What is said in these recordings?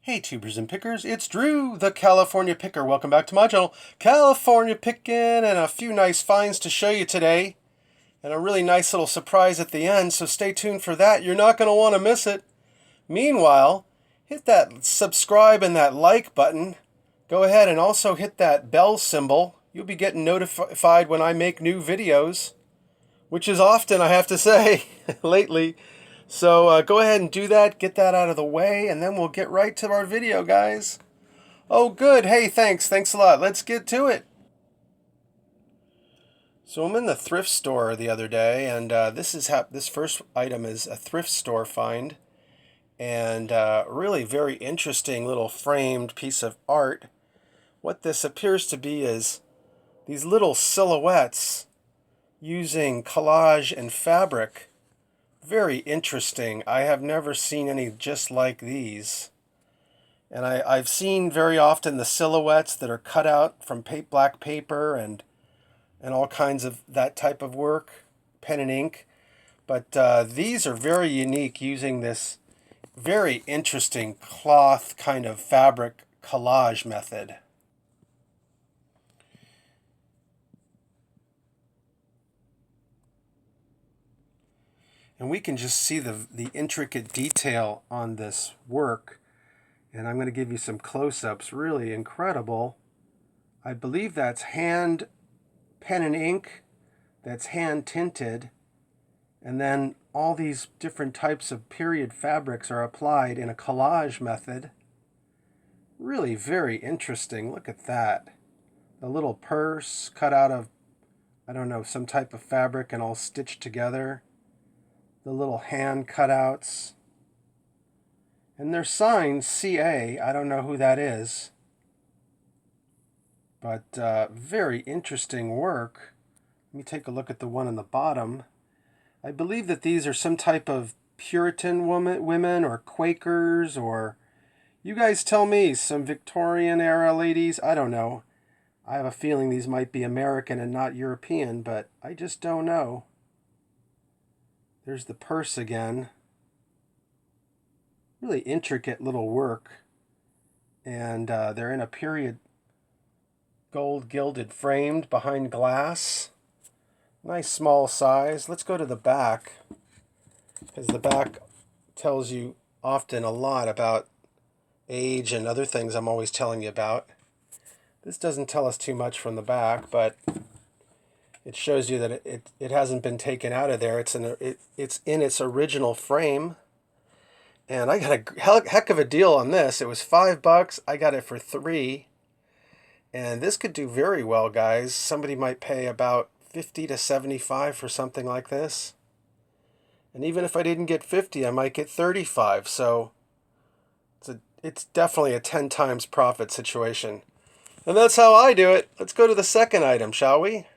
Hey tubers and pickers, it's Drew, the California Picker. Welcome back to my channel, California Pickin', and a few nice finds to show you today. And a really nice little surprise at the end, so stay tuned for that. You're not going to want to miss it. Meanwhile, hit that subscribe and that like button. Go ahead and also hit that bell symbol. You'll be getting notified when I make new videos, which is often, I have to say, lately. So go ahead and do that, get that out of the way, and then we'll get right to our video, guys. Oh, good. Hey, thanks a lot. Let's get to it. So I'm in the thrift store the other day, and this first item is a thrift store find, and really very interesting little framed piece of art. What this appears to be is these little silhouettes using collage and fabric. Very interesting. I have never seen any just like these. And I've seen very often the silhouettes that are cut out from black paper and all kinds of that type of work, pen and ink. But these are very unique using this very interesting cloth kind of fabric collage method. And we can just see the intricate detail on this work. And I'm going to give you some close-ups. Really incredible. I believe that's hand pen and ink. That's hand tinted. And then all these different types of period fabrics are applied in a collage method. Really very interesting. Look at that. The little purse cut out of, I don't know, some type of fabric and all stitched together. The little hand cutouts. And they're signed CA. I don't know who that is. But very interesting work. Let me take a look at the one on the bottom. I believe that these are some type of Puritan women or Quakers, or you guys tell me, some Victorian era ladies. I don't know. I have a feeling these might be American and not European, but I just don't know. There's the purse again. Really intricate little work. And they're in a period gold gilded framed behind glass. Nice small size. Let's go to the back, because the back tells you often a lot about age and other things I'm always telling you about. This doesn't tell us too much from the back, but it shows you that it hasn't been taken out of there. It's in its original frame. And I got a heck of a deal on this. It was $5. I got it for $3. And this could do very well, guys. Somebody might pay about 50 to 75 for something like this. And even if I didn't get 50, I might get 35. So it's definitely a 10 times profit situation. And that's how I do it. Let's go to the second item, shall we?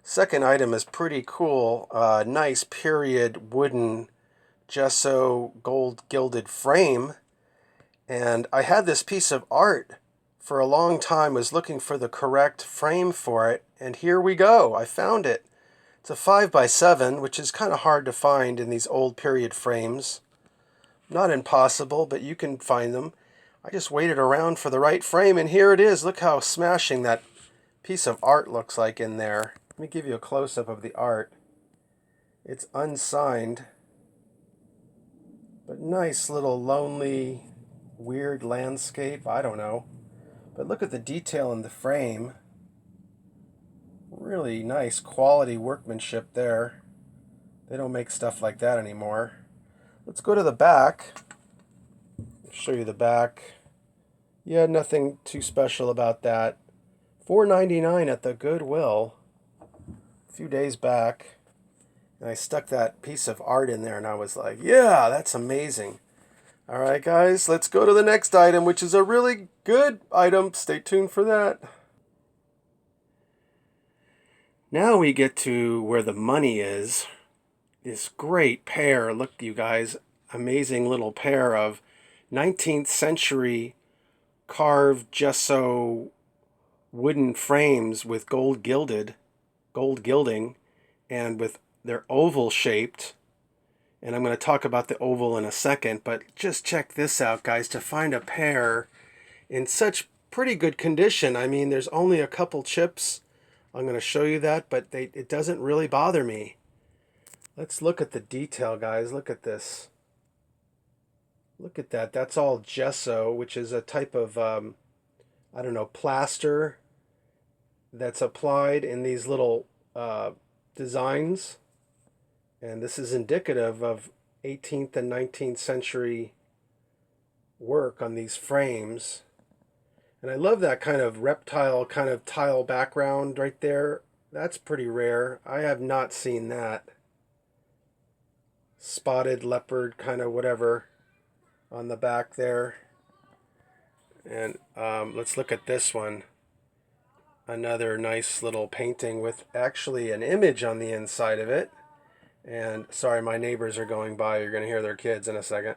Second item is pretty cool. Nice period wooden gesso gold gilded frame. And I had this piece of art for a long time, was looking for the correct frame for it, and here we go. I found it. It's a 5x7, which is kind of hard to find in these old period frames. Not impossible, but you can find them. I just waited around for the right frame, and here it is. Look how smashing that piece of art looks like in there. Let me give you a close-up of the art. It's unsigned, but nice little lonely, weird landscape. I don't know. But look at the detail in the frame. Really nice quality workmanship there. They don't make stuff like that anymore. Let's go to the back. I'll show you the back. Yeah, nothing too special about that. $4.99 at the Goodwill a few days back. And I stuck that piece of art in there and I was like, yeah, that's amazing. Alright guys, let's go to the next item, which is a really good item. Stay tuned for that. Now we get to where the money is. This great pair, look you guys, amazing little pair of 19th century carved gesso wooden frames with gold gilding, and with they're oval shaped. And I'm going to talk about the oval in a second, but just check this out, guys. To find a pair in such pretty good condition. I mean, there's only a couple chips. I'm going to show you that, but it doesn't really bother me. Let's look at the detail, guys. Look at this. Look at that. That's all gesso, which is a type of, I don't know, plaster that's applied in these little designs. And this is indicative of 18th and 19th century work on these frames. And I love that kind of reptile kind of tile background right there. That's pretty rare. I have not seen that. Spotted leopard kind of whatever on the back there. And let's look at this one. Another nice little painting with actually an image on the inside of it. And sorry, my neighbors are going by. You're going to hear their kids in a second.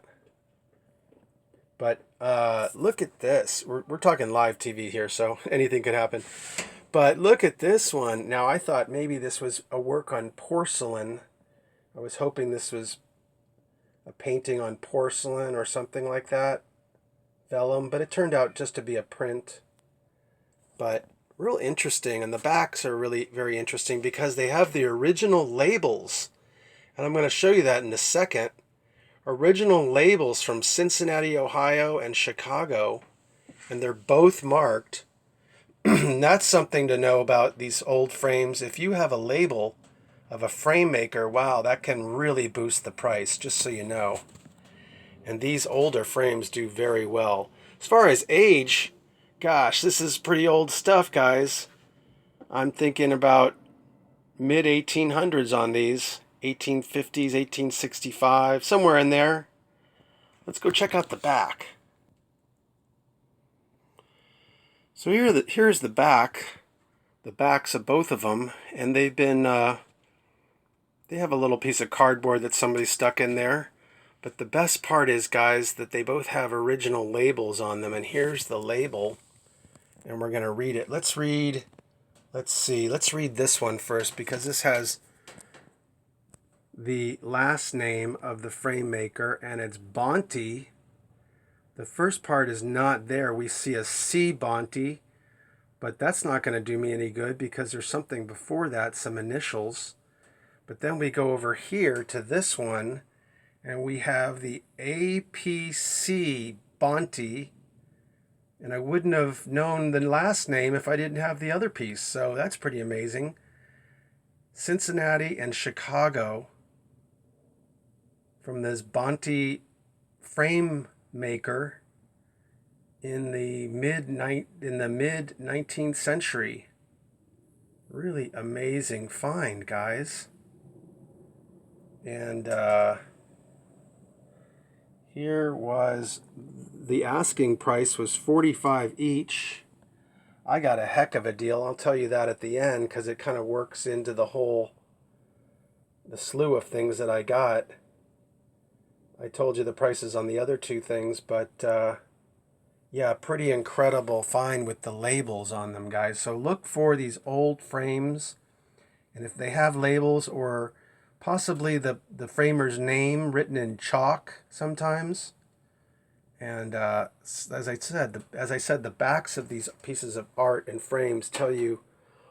But look at this. We're talking live TV here, so anything could happen. But look at this one. Now, I thought maybe this was a work on porcelain. I was hoping this was a painting on porcelain or something like that. Vellum, but it turned out just to be a print. But real interesting. And the backs are really very interesting because they have the original labels. And I'm going to show you that in a second. Original labels from Cincinnati, Ohio and Chicago. And they're both marked. That's something to know about these old frames. If you have a label of a frame maker, wow, that can really boost the price, just so you know. And these older frames do very well. As far as age, gosh, this is pretty old stuff, guys. I'm thinking about mid-1800s on these. 1850s, 1865, somewhere in there. Let's go check out the back. So here's the back. The backs of both of them. And they've been, they have a little piece of cardboard that somebody stuck in there. But the best part is, guys, that they both have original labels on them. And here's the label. And we're going to read it. Let's read this one first, because this has the last name of the frame maker, and it's Bonte. The first part is not there. We see a C Bonte, but that's not going to do me any good because there's something before that, some initials. But then we go over here to this one, and we have the APC Bonte, and I wouldn't have known the last name if I didn't have the other piece, so that's pretty amazing. Cincinnati and Chicago, from this Bonte frame maker in the mid 19th century. Really amazing find, guys. And here was the asking price was $45 each. I got a heck of a deal. I'll tell you that at the end because it kind of works into the slew of things that I got. I told you the prices on the other two things, but yeah, pretty incredible find with the labels on them, guys. So look for these old frames, and if they have labels or possibly the framer's name written in chalk sometimes. And as I said, the backs of these pieces of art and frames tell you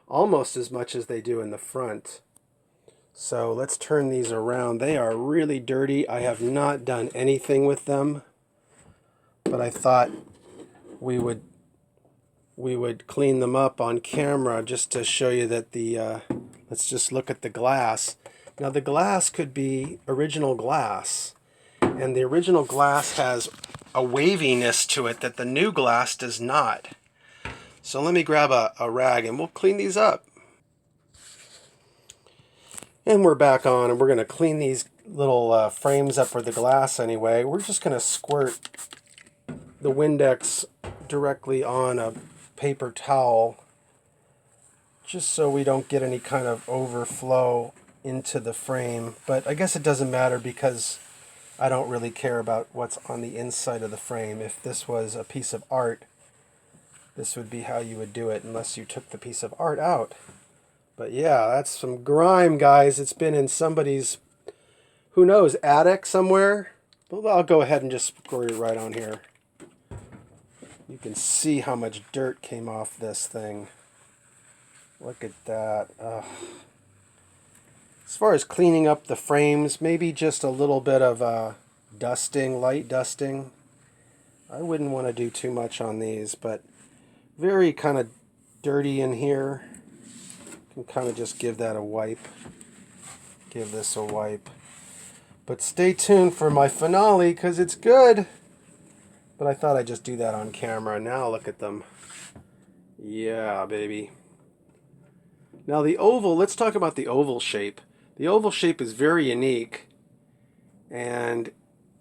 almost as much as they do in the front. So let's turn these around. They are really dirty. I have not done anything with them, but I thought we would clean them up on camera just to show you that let's just look at the glass. Now the glass could be original glass, and the original glass has a waviness to it that the new glass does not. So let me grab a rag and we'll clean these up. And we're back on, and we're going to clean these little frames up with the glass anyway. We're just going to squirt the Windex directly on a paper towel just so we don't get any kind of overflow into the frame. But I guess it doesn't matter because I don't really care about what's on the inside of the frame. If this was a piece of art, this would be how you would do it unless you took the piece of art out. But yeah, that's some grime, guys. It's been in somebody's who knows, attic somewhere. But I'll go ahead and just squirt it right on here. You can see how much dirt came off this thing. Look at that. As far as cleaning up the frames, maybe just a little bit of dusting, light dusting. I wouldn't want to do too much on these, but very kind of dirty in here. You can kind of just give that a wipe. Give this a wipe. But stay tuned for my finale because it's good. But I thought I'd just do that on camera. Now look at them. Yeah, baby. Now the oval, let's talk about the oval shape. The oval shape is very unique, and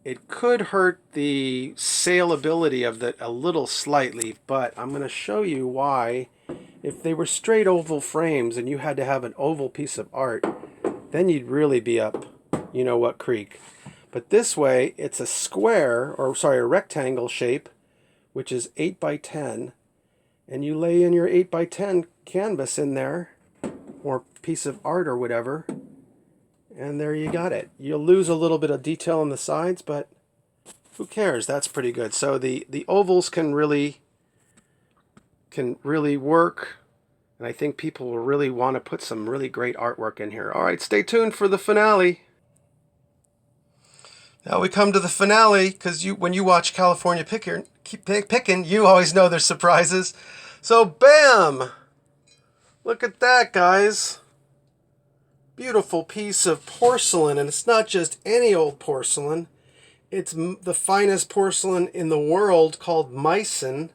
it could hurt the saleability of it a little slightly, but I'm going to show you why. If they were straight oval frames and you had to have an oval piece of art, then you'd really be up you know what creek. But this way, it's a square, or sorry, a rectangle shape, which is 8 by 10, and you lay in your 8 by 10 canvas in there, or piece of art or whatever, and there you got it. You'll lose a little bit of detail on the sides, but who cares? That's pretty good. So the ovals can really work, and I think people will really want to put some really great artwork in here. All right, stay tuned for the finale. Now we come to the finale, because when you watch California Pickin', you always know there's surprises. So bam! Look at that, guys. Beautiful piece of porcelain, and it's not just any old porcelain. It's the finest porcelain in the world, called Meissen.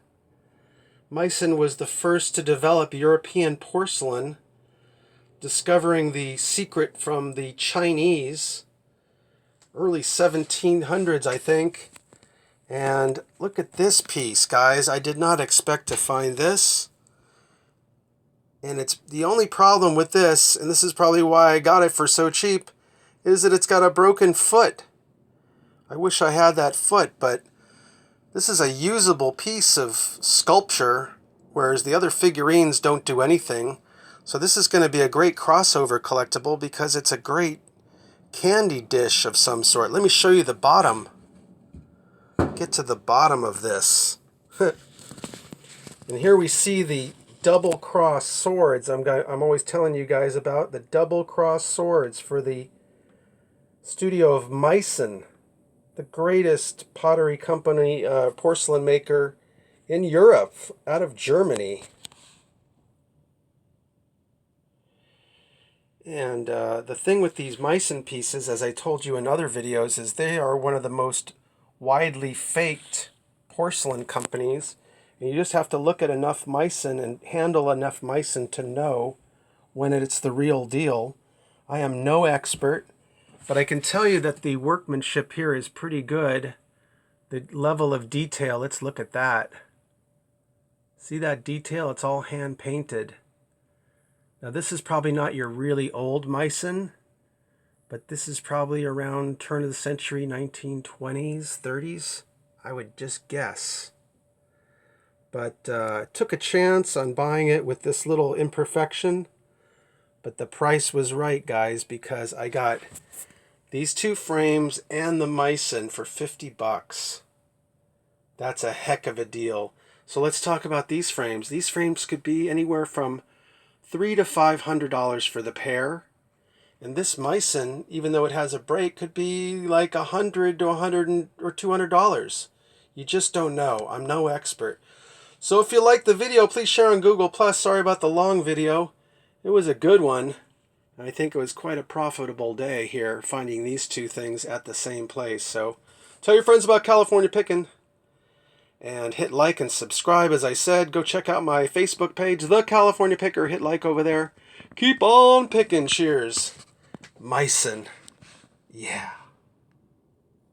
Meissen was the first to develop European porcelain, discovering the secret from the Chinese, early 1700s, I think. And look at this piece, guys. I did not expect to find this. And it's the only problem with this, and this is probably why I got it for so cheap, is that it's got a broken foot. I wish I had that foot, but this is a usable piece of sculpture, whereas the other figurines don't do anything. So this is going to be a great crossover collectible because it's a great candy dish of some sort. Let me show you the bottom. Get to the bottom of this. And here we see the double cross swords. I'm always telling you guys about the double cross swords for the studio of Meissen, the greatest pottery company, porcelain maker in Europe, out of Germany. And the thing with these Meissen pieces, as I told you in other videos, is they are one of the most widely faked porcelain companies. And you just have to look at enough Meissen and handle enough Meissen to know when it's the real deal. I am no expert, but I can tell you that the workmanship here is pretty good. The level of detail, let's look at that. See that detail? It's all hand painted. Now this is probably not your really old Meissen, but this is probably around turn of the century, 1920s, 30s, I would just guess. But took a chance on buying it with this little imperfection. But the price was right, guys, because I got these two frames and the Meissen for 50 bucks. That's a heck of a deal. So let's talk about these frames. These frames could be anywhere from $300 to $500 for the pair. And this Meissen, even though it has a break, could be like $100 to $100 or $200. You just don't know. I'm no expert. So if you liked the video, please share on Google+. Sorry about the long video. It was a good one. I think it was quite a profitable day here, finding these two things at the same place. So tell your friends about California Pickin'. And hit like and subscribe, as I said. Go check out my Facebook page, The California Picker. Hit like over there. Keep on picking. Cheers. Meissen. Yeah.